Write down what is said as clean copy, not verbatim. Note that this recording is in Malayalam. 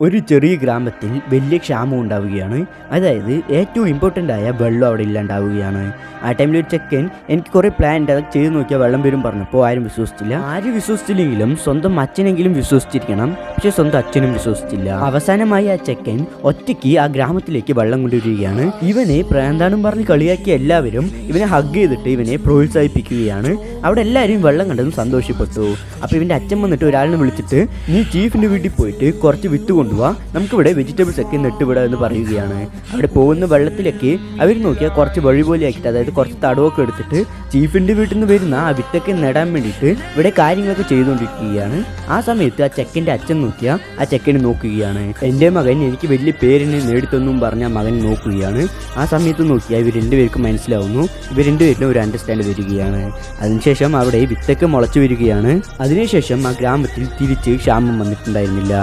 ഒരു ചെറിയ ഗ്രാമത്തിൽ വലിയ ക്ഷാമം ഉണ്ടാവുകയാണ്. അതായത് ഏറ്റവും ഇമ്പോർട്ടൻ്റ് ആയ വെള്ളം അവിടെ ഇല്ലാണ്ടാവുകയാണ്. ആ ടൈമിൽ ഒരു ചെക്കൻ എനിക്ക് കുറേ പ്ലാൻ ഉണ്ട്, അതൊക്കെ ചെയ്ത് നോക്കിയാൽ വെള്ളം വരും പറഞ്ഞപ്പോൾ ആരും വിശ്വസിച്ചില്ലെങ്കിലും സ്വന്തം അച്ഛനെങ്കിലും വിശ്വസിച്ചിരിക്കണം. പക്ഷെ സ്വന്തം അച്ഛനും വിശ്വസിച്ചില്ല. അവസാനമായി ആ ചെക്കൻ ഒറ്റയ്ക്ക് ആ ഗ്രാമത്തിലേക്ക് വെള്ളം കൊണ്ടുവരികയാണ്. ഇവനെ പ്രാന്താനും പറഞ്ഞ് കളിയാക്കിയ എല്ലാവരും ഇവനെ ഹഗ് ചെയ്തിട്ട് ഇവനെ പ്രോത്സാഹിപ്പിക്കുകയാണ്. അവിടെ എല്ലാവരും വെള്ളം കണ്ടതും സന്തോഷപ്പെട്ടു. അപ്പോൾ ഇവൻ്റെ അച്ഛൻ വന്നിട്ട് ഒരാളിനെ വിളിച്ചിട്ട് നീ ചീഫിൻ്റെ വീട്ടിൽ പോയിട്ട് കുറച്ച് വിത്ത് കൊണ്ടുപോവാ, നമുക്കിവിടെ വെജിറ്റബിൾസ് ഒക്കെ നെട്ടുവിടാം എന്ന് പറയുകയാണ്. അവിടെ പോകുന്ന വെള്ളത്തിലൊക്കെ അവർ നോക്കിയാൽ കുറച്ച് വഴി പോലെ ആക്കിയിട്ട്, അതായത് കുറച്ച് തടവൊക്കെ എടുത്തിട്ട് ചീഫിൻ്റെ വീട്ടിൽ നിന്ന് വരുന്ന ആ വിത്തൊക്കെ നടാൻ വേണ്ടിയിട്ട് ഇവിടെ കാര്യങ്ങളൊക്കെ ചെയ്തുകൊണ്ടിരിക്കുകയാണ്. ആ സമയത്ത് ആ ചെക്കൻ്റെ അച്ഛൻ നോക്കിയാൽ ആ ചെക്കനെ നോക്കുകയാണ്. എൻ്റെ മകൻ എനിക്ക് വലിയ പേരിനെ നേടിത്തൊന്നും പറഞ്ഞ ആ മകൻ നോക്കുകയാണ്. ആ സമയത്ത് നോക്കിയാൽ ഇവർ രണ്ടുപേർക്കും മനസ്സിലാവുന്നു, ഇവർ രണ്ടുപേരിലും ഒരു അണ്ടർസ്റ്റാൻഡ് വരികയാണ്. അതിനുശേഷം അവിടെ വിത്തൊക്കെ മുളച്ചു വരികയാണ്. അതിനുശേഷം ആ ഗ്രാമത്തിൽ തിരിച്ച് ക്ഷാമം വന്നിട്ടുണ്ടായിരുന്നില്ല.